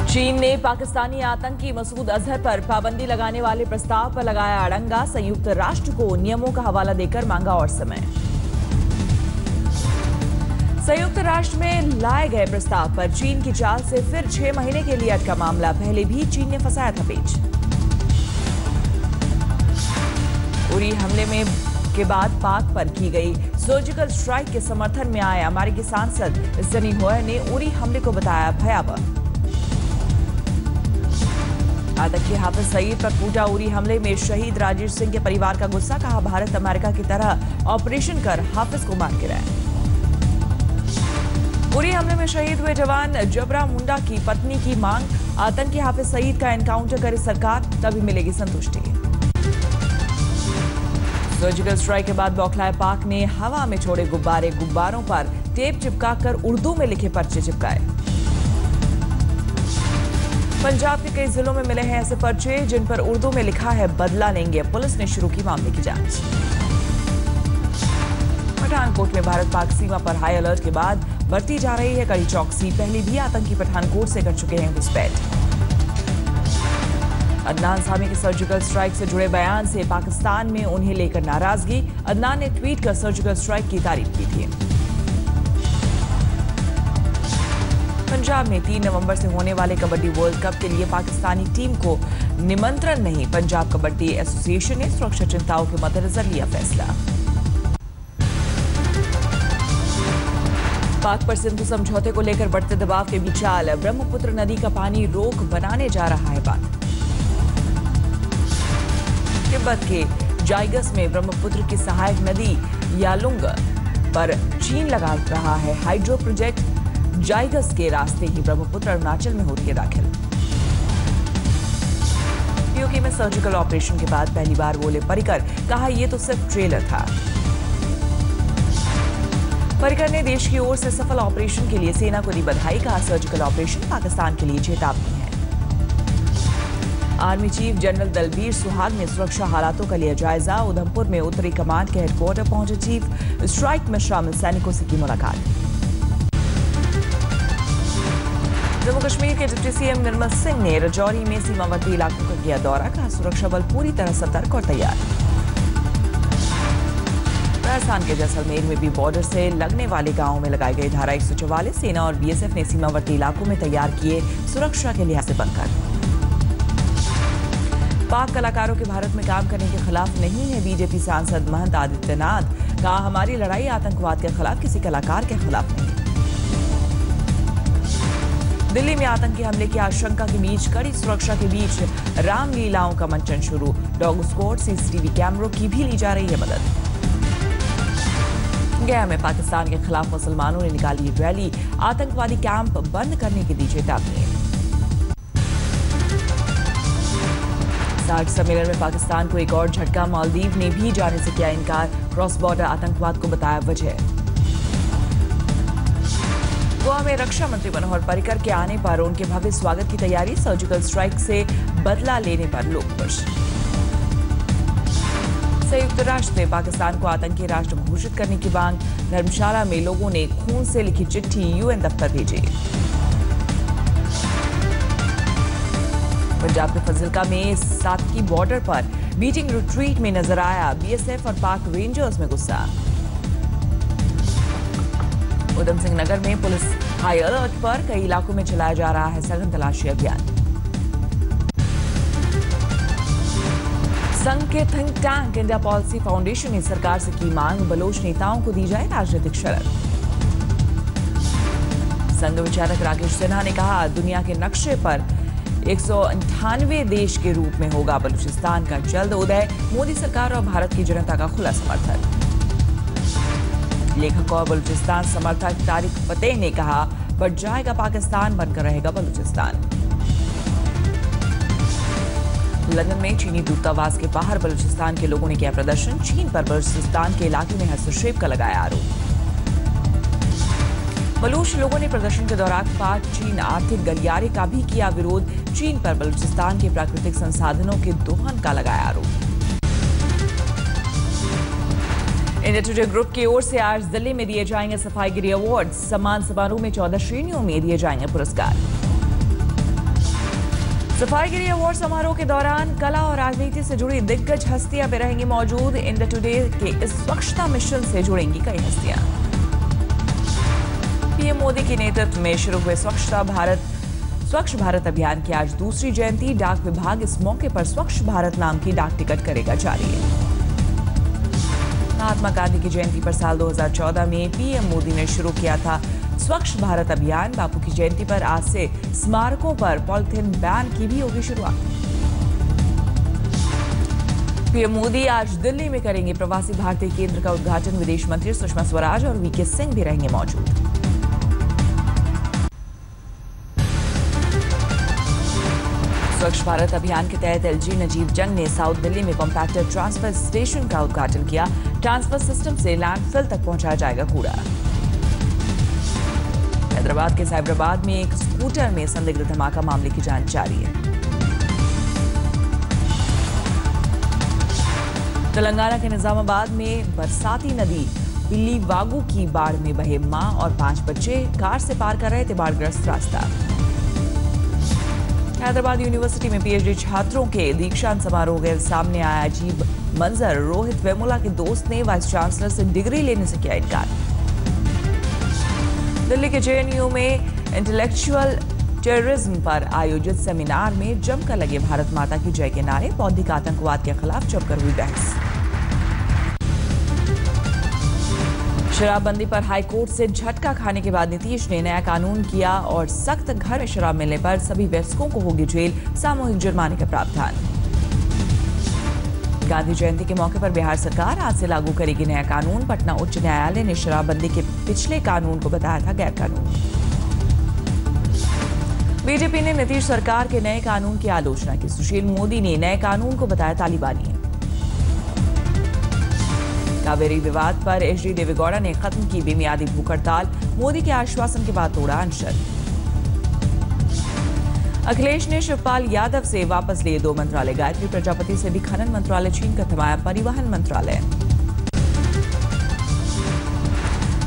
चीन ने पाकिस्तानी आतंकी मसूद अजहर पर पाबंदी लगाने वाले प्रस्ताव पर लगाया अड़ंगा। संयुक्त राष्ट्र को नियमों का हवाला देकर मांगा और समय। संयुक्त राष्ट्र में लाए गए प्रस्ताव पर चीन की चाल से फिर 6 महीने के लिए अटका मामला। पहले भी चीन ने फंसाया था पेच। उरी हमले में के बाद पाक पर की गई सर्जिकल स्ट्राइक के समर्थन में आए अमेरिकी सांसद जनी होयर ने उरी हमले को बताया भयावह। आतंकी हाफिज सईद पर फूटा उरी हमले में शहीद राजेश सिंह के परिवार का गुस्सा। कहा, भारत अमेरिका की तरह ऑपरेशन कर हाफिज को मार गिराया। उरी हमले में शहीद हुए जवान जबरा मुंडा की पत्नी की मांग, आतंकी हाफिज सईद का एनकाउंटर करे सरकार तभी मिलेगी संतुष्टि। सर्जिकल स्ट्राइक के बाद बौखलाए पाक ने हवा में छोड़े गुब्बारे, गुब्बारों पर टेप चिपकाकर उर्दू में लिखे पर्चे चिपकाए। पंजाब के कई जिलों में मिले हैं ऐसे पर्चे जिन पर उर्दू में लिखा है बदला लेंगे। पुलिस ने शुरू की मामले की जांच। पठानकोट में भारत पाक सीमा पर हाई अलर्ट के बाद बरती जा रही है कड़ी चौकसी। पहले भी आतंकी पठानकोट से कर चुके हैं घुसपैठ। अदनान सामी के सर्जिकल स्ट्राइक से जुड़े बयान से पाकिस्तान में उन्हें लेकर नाराजगी। अदनान ने ट्वीट कर सर्जिकल स्ट्राइक की तारीफ की थी। पंजाब में 3 नवंबर से होने वाले कबड्डी वर्ल्ड कप के लिए पाकिस्तानी टीम को निमंत्रण नहीं। पंजाब कबड्डी एसोसिएशन ने सुरक्षा चिंताओं के मद्देनजर लिया फैसला। पाक पर सिंधु समझौते को लेकर बढ़ते दबाव के बीच चाल, ब्रह्मपुत्र नदी का पानी रोक बनाने जा रहा है बात। तिब्बत के जाइगस में ब्रह्मपुत्र की सहायक नदी यालुंग पर चीन लगा रहा है हाइड्रो प्रोजेक्ट। जाइगस के रास्ते ही ब्रह्मपुत्र अरुणाचल में होती है दाखिल। पीओके में सर्जिकल ऑपरेशन के बाद पहली बार बोले पर्रिकर, कहा यह तो सिर्फ ट्रेलर था। पर्रिकर ने देश की ओर से सफल ऑपरेशन के लिए सेना को दी बधाई। कहा, सर्जिकल ऑपरेशन पाकिस्तान के लिए चेतावनी है। आर्मी चीफ जनरल दलबीर सुहाग ने सुरक्षा हालातों का लिया जायजा। उधमपुर में उत्तरी कमांड के हेडक्वार्टर पहुंचे चीफ। स्ट्राइक में शामिल सैनिकों से की मुलाकात। जम्मू कश्मीर के डिप्टी सीएम निर्मल सिंह ने राजौरी में सीमावर्ती इलाकों का किया दौरा। कहा, सुरक्षा बल पूरी तरह सतर्क और तैयार। राजस्थान के जैसलमेर में भी बॉर्डर से लगने वाले गांवों में लगाए गए धारा 144। सेना और बीएसएफ ने सीमावर्ती इलाकों में तैयार किए सुरक्षा के लिहाज से बंकर। पाक कलाकारों के भारत में काम करने के खिलाफ नहीं है बीजेपी सांसद महंत आदित्यनाथ। कहा, हमारी लड़ाई आतंकवाद के खिलाफ, किसी कलाकार के खिलाफ नहीं। दिल्ली में आतंकी हमले की आशंका के बीच कड़ी सुरक्षा के बीच रामलीलाओं का मंचन शुरू। डॉग स्क्वाड, सीसीटीवी कैमरों की भी ली जा रही है मदद। गया में पाकिस्तान के खिलाफ मुसलमानों ने निकाली रैली। आतंकवादी कैंप बंद करने की दी चेतावनी। सार्क सम्मेलन में पाकिस्तान को एक और झटका। मालदीव ने भी जाने से किया इनकार। क्रॉस बॉर्डर आतंकवाद को बताया वजह। गोवा में रक्षा मंत्री मनोहर पर्रिकर के आने पर उनके भव्य स्वागत की तैयारी। सर्जिकल स्ट्राइक से बदला लेने पर लोग खुश। संयुक्त राष्ट्र ने पाकिस्तान को आतंकी राष्ट्र घोषित करने की मांग। धर्मशाला में लोगों ने खून से लिखी चिट्ठी यूएन दफ्तर भेजी। पंजाब के फजिल्का में सातकी बॉर्डर पर बीटिंग रिट्रीट में नजर आया बीएसएफ और पाक रेंजर्स में गुस्सा। उधम सिंह नगर में पुलिस हाई अलर्ट पर, कई इलाकों में चलाया जा रहा है सघन तलाशी अभियान। संघ के think tank India policy foundation ने सरकार से की मांग। बलोच नेताओं को दी जाए राजनीतिक शरण। संघ विचारक राकेश सिन्हा ने कहा, दुनिया के नक्शे पर 198 देश के रूप में होगा बलूचिस्तान का जल्द उदय। मोदी सरकार और भारत की जनता का खुला समर्थन। लेखक और बलूचिस्तान समर्थक तारिक फतेह ने कहा, बढ़ जाएगा पाकिस्तान, बनकर रहेगा बलूचिस्तान। लंदन में चीनी दूतावास के बाहर बलूचिस्तान के लोगों ने किया प्रदर्शन। चीन पर बलूचिस्तान के इलाके में हस्तक्षेप का लगाया आरोप। बलूच लोगों ने प्रदर्शन के दौरान पाक चीन आर्थिक गलियारे का भी किया विरोध। चीन पर बलूचिस्तान के प्राकृतिक संसाधनों के दोहन का लगाया आरोप। इंडिया टुडे ग्रुप की ओर से आज दिल्ली में दिए जाएंगे सफाईगिरी अवार्ड। सम्मान समारोह में 14 श्रेणियों में दिए जाएंगे पुरस्कार। सफाईगिरी अवार्ड समारोह के दौरान कला और राजनीति से जुड़ी दिग्गज हस्तियां भी रहेंगी मौजूद। इंडिया टुडे के इस स्वच्छता मिशन से जुड़ेंगी कई हस्तियां। पीएम मोदी के नेतृत्व में शुरू हुए स्वच्छ भारत अभियान की आज दूसरी जयंती। डाक विभाग इस मौके पर स्वच्छ भारत नाम की डाक टिकट करेगा जारी। महात्मा गांधी की जयंती पर साल 2014 में पीएम मोदी ने शुरू किया था स्वच्छ भारत अभियान। बापू की जयंती पर आज से स्मारकों पर पॉलिथीन बैन की भी होगी शुरुआत। पीएम मोदी आज दिल्ली में करेंगे प्रवासी भारतीय केंद्र का उद्घाटन। विदेश मंत्री सुषमा स्वराज और वीके सिंह भी रहेंगे मौजूद। स्वच्छ भारत अभियान के तहत एलजी नजीब जंग ने साउथ दिल्ली में कॉम्पैक्टर ट्रांसफर स्टेशन का उद्घाटन किया। ट्रांसफर सिस्टम से लैंडफिल तक पहुंचाया जाएगा कूड़ा। हैदराबाद के साइबराबाद में एक स्कूटर में संदिग्ध धमाका मामले की जांच जारी है। तेलंगाना के निजामाबाद में बरसाती नदी पिल्लीवागु की बाढ़ में बहे मां और 5 बच्चे कार से पार कर रहे थे बाढ़ग्रस्त रास्ता। हैदराबाद यूनिवर्सिटी में पीएचडी छात्रों के दीक्षांत समारोह के सामने आया अजीब मंजर। रोहित वेमुला के दोस्त ने वाइस चांसलर से डिग्री लेने से किया इनकार। दिल्ली के जेएनयू में इंटेलेक्चुअल टेररिज्म पर आयोजित सेमिनार में जमकर लगे भारत माता की जय के नारे। बौद्धिक आतंकवाद के खिलाफ जमकर हुई बहस। शराबबंदी पर हाईकोर्ट से झटका खाने के बाद नीतीश ने नया कानून किया और सख्त घर में शराब मिलने पर सभी वयस्कों को होगी जेल, सामूहिक जुर्माने का प्रावधान। गांधी जयंती के मौके पर बिहार सरकार आज से लागू करेगी नया कानून। पटना उच्च न्यायालय ने शराबबंदी के पिछले कानून को बताया था गैर कानूनी। बीजेपी ने नीतीश सरकार के नए कानून की आलोचना की। सुशील मोदी ने नए कानून को बताया तालिबानी। कावेरी विवाद पर एचडी देवेगौड़ा ने खत्म की बेमियादी भूख हड़ताल। मोदी के आश्वासन के बाद तोड़ा अनशन। अखिलेश ने शिवपाल यादव से वापस लिए 2 मंत्रालय। गायत्री प्रजापति से भी खनन मंत्रालय छीनकर थमाया परिवहन मंत्रालय।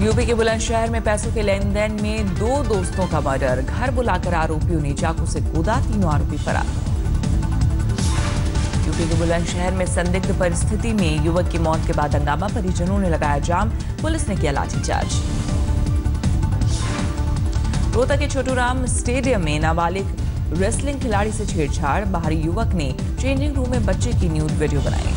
यूपी के बुलंदशहर में पैसों के लेन देन में 2 दोस्तों का मर्डर। घर बुलाकर आरोपियों ने चाकू से कूदा, 3 आरोपी फरार। यूपी के बुलंदशहर में संदिग्ध परिस्थिति में युवक की मौत के बाद हंगामा। परिजनों ने लगाया जाम, पुलिस ने किया लाठीचार्ज। रोहतक के छोटूराम स्टेडियम में नाबालिग रेसलिंग खिलाड़ी से छेड़छाड़। बाहरी युवक ने चेंजिंग रूम में बच्चे की न्यूड वीडियो बनाई।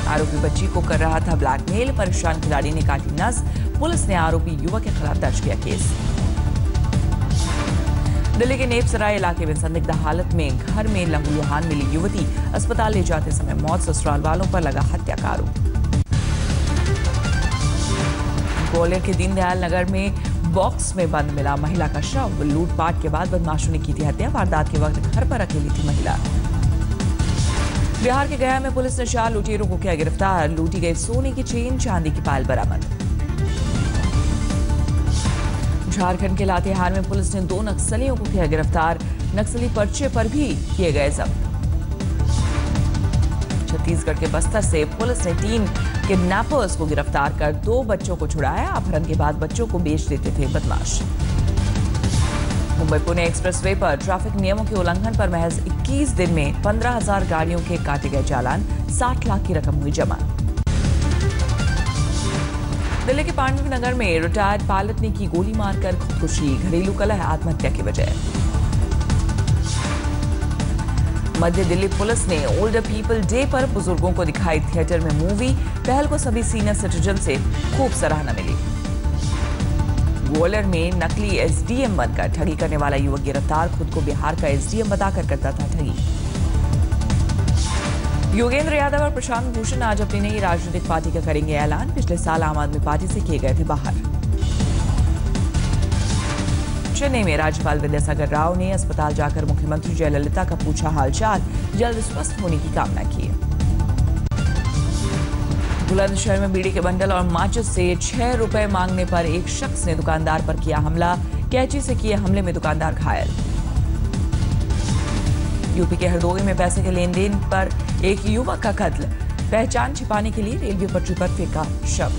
आरोपी बच्ची को कर रहा था ब्लैकमेल। परेशान खिलाड़ी ने काटी नस। पुलिस ने आरोपी युवक के खिलाफ दर्ज किया केस। दिल्ली के नेपसराय इलाके में संदिग्ध हालत में घर में लहूलुहान मिली युवती। अस्पताल ले जाते समय मौत। ससुराल वालों पर लगा हत्या का आरोप। ग्वालियर के दीनदयाल नगर में बॉक्स में बंद मिला महिला का शव। लूटपाट के बाद बदमाशों ने की थी हत्या। वारदात के वक्त घर पर अकेली थी महिला। बिहार के गया में पुलिस ने 4 लुटेरों को किया गिरफ्तार। लूटी गई सोने की चेन, चांदी की पायल बरामद। झारखंड के लातेहार में पुलिस ने 2 नक्सलियों को किया गिरफ्तार। नक्सली पर्चे पर भी किए गए जब्त। छत्तीसगढ़ के बस्तर से पुलिस ने 3 किडनैपर्स को गिरफ्तार कर 2 बच्चों को छुड़ाया। अपहरण के बाद बच्चों को बेच देते थे बदमाश। मुंबई पुणे एक्सप्रेसवे पर ट्रैफिक नियमों के उल्लंघन पर महज 21 दिन में 15,000 गाड़ियों के काटे गए चालान। 60 लाख की रकम हुई जमा। दिल्ली के पांडव नगर में रिटायर्ड पायलट ने की गोली मारकर खुदकुशी। घरेलू कलह आत्महत्या की वजह। मध्य दिल्ली पुलिस ने ओल्डर पीपल डे पर बुजुर्गों को दिखाई थिएटर में मूवी। पहल को सभी सीनियर सिटीजन से खूब सराहना मिली। ग्वालियर में नकली एसडीएम बनकर ठगी करने वाला युवक गिरफ्तार। खुद को बिहार का एसडीएम बताकर करता था ठगी। योगेंद्र यादव और प्रशांत भूषण आज अपनी नई राजनीतिक पार्टी का करेंगे ऐलान। पिछले साल आम आदमी पार्टी से किए गए थे बाहर। चेन्नई में राज्यपाल विद्यासागर राव ने अस्पताल जाकर मुख्यमंत्री जयललिता का पूछा हालचाल। जल्द स्वस्थ होने की कामना की। बुलंदशहर में बीड़ी के बंडल और माचिस से 6 रुपए मांगने पर एक शख्स ने दुकानदार पर किया हमला। कैंची से किए हमले में दुकानदार घायल। यूपी के हरदोई में पैसे के लेन देन पर एक युवक का कत्ल। पहचान छिपाने के लिए रेलवे पटरी पर फेंका शव।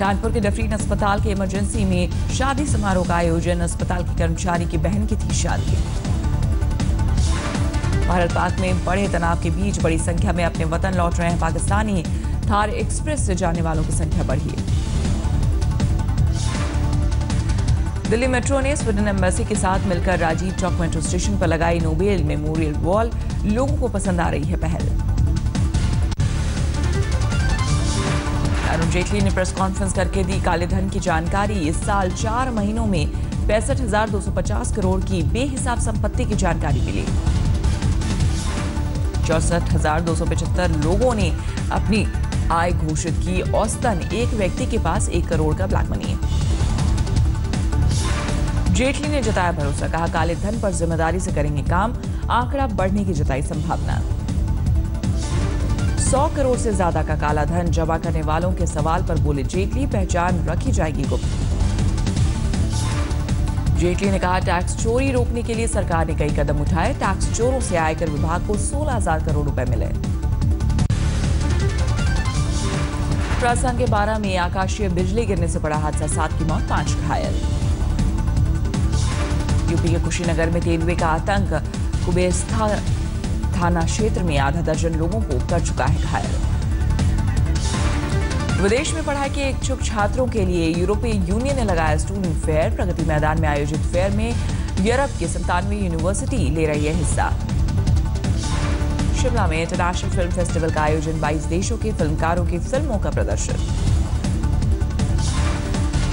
कानपुर के डफरीन अस्पताल के इमरजेंसी में शादी समारोह का आयोजन। अस्पताल के कर्मचारी की बहन की थी शादी। भारत पाक में बड़े तनाव के बीच बड़ी संख्या में अपने वतन लौट रहे हैं पाकिस्तानी। थार एक्सप्रेस से जाने वालों की संख्या बढ़ी है। दिल्ली मेट्रो ने स्वीडन एम्बेसी के साथ मिलकर राजीव चौक मेट्रो स्टेशन पर लगाई नोबेल मेमोरियल वॉल। लोगों को पसंद आ रही है पहल। अरुण जेटली ने प्रेस कॉन्फ्रेंस करके दी काले धन की जानकारी। इस साल 4 महीनों में 65,250 करोड़ की बेहिसाब संपत्ति की जानकारी मिली। 64,275 लोगों ने अपनी आय घोषित की। औसतन एक व्यक्ति के पास 1 करोड़ का ब्लैक मनी है। जेटली ने जताया भरोसा, कहा काले धन पर जिम्मेदारी से करेंगे काम। आंकड़ा बढ़ने की जताई संभावना। 100 करोड़ से ज्यादा का काला धन जमा करने वालों के सवाल पर बोले जेटली, पहचान रखी जाएगी गुप्त। जेटली ने कहा टैक्स चोरी रोकने के लिए सरकार ने कई कदम उठाए। टैक्स चोरों से आयकर विभाग को 16,000 करोड़ रुपए मिले। राजस्थान के 12 में आकाशीय बिजली गिरने से बड़ा हादसा, 7 की मौत, 5 घायल। यूपी के कुशीनगर में तेंदुए का आतंक। कुबेस्था थाना क्षेत्र में आधा दर्जन लोगों को कर चुका है घायल। विदेश में पढ़ाई के इच्छुक छात्रों के लिए यूरोपीय यूनियन ने लगाया स्टूडेंट फेयर। प्रगति मैदान में आयोजित फेयर में यूरोप की 97 यूनिवर्सिटी ले रही है हिस्सा। शिमला में इंटरनेशनल फिल्म फेस्टिवल का आयोजन। 22 देशों के फिल्मकारों की फिल्मों का प्रदर्शन।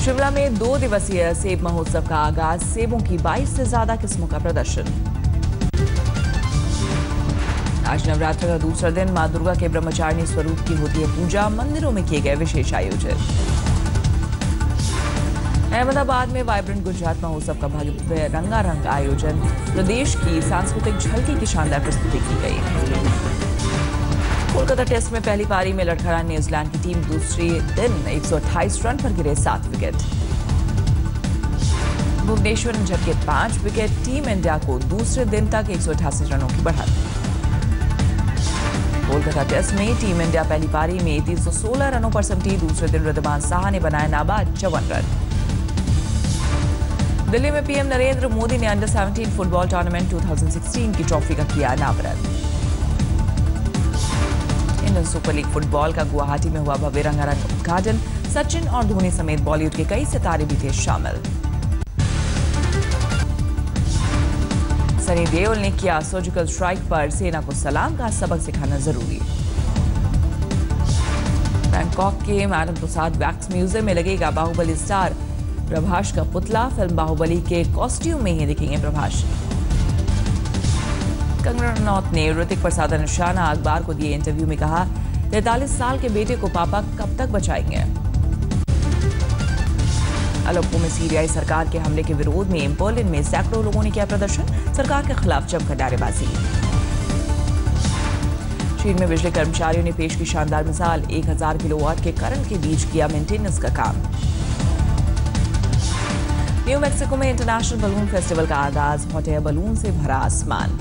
शिमला में 2 दिवसीय सेब महोत्सव का आगाज। सेबों की 22 से ज्यादा किस्मों का प्रदर्शन। आज नवरात्र का दूसरा दिन। मां दुर्गा के ब्रह्मचारिणी स्वरूप की होती है पूजा। मंदिरों में किए गए विशेष आयोजन। अहमदाबाद में वाइब्रेंट गुजरात महोत्सव का भव्य रंगारंग आयोजन। प्रदेश की सांस्कृतिक झलकी की शानदार प्रस्तुति की गई। कोलकाता टेस्ट में पहली पारी में लड़खड़ाई न्यूजीलैंड की टीम। दूसरे दिन 128 रन पर गिरे 7 विकेट। भुवनेश्वर ने झटके 5 विकेट। टीम इंडिया को दूसरे दिन तक 188 रनों की बढ़त। कोलकाता टेस्ट में टीम इंडिया पहली पारी में 316 रनों पर सिमटी। दूसरे दिन रिद्धिमान साहा ने बनाए नाबाद 54 रन। दिल्ली में पीएम नरेंद्र मोदी ने अंडर 17 फुटबॉल टूर्नामेंट 2016 की ट्रॉफी का किया अनावरण। इंडियन सुपर लीग फुटबॉल का गुवाहाटी में हुआ भव्य रंगारंग उद्घाटन। सचिन और धोनी समेत बॉलीवुड के कई सितारे भी थे शामिल। सनी देओल ने किया सर्जिकल स्ट्राइक पर सेना को सलाम, का सबक सिखाना जरूरी। बैंकॉक के मैडम तुसाद वैक्स म्यूजियम में लगेगा बाहुबली स्टार प्रभास का पुतला। फिल्म बाहुबली के कॉस्ट्यूम में ही दिखेंगे प्रभास। कंगना रनौत ने ऋतिक पर साधा निशाना। अखबार को दिए इंटरव्यू में कहा 43 साल के बेटे को पापा कब तक बचाएंगे। अलेप्पो में सीरियाई सरकार के हमले के विरोध में बर्लिन में सैकड़ों लोगों ने किया प्रदर्शन। सरकार के खिलाफ जमकर नारेबाजी। चीन में बिजली कर्मचारियों ने पेश की शानदार मिसाल। 1000 किलोवाट के करंट के बीच किया मेंटेनेंस का काम। न्यू मैक्सिको में इंटरनेशनल बलून फेस्टिवल का आगाज। हॉट एयर बलून से भरा आसमान।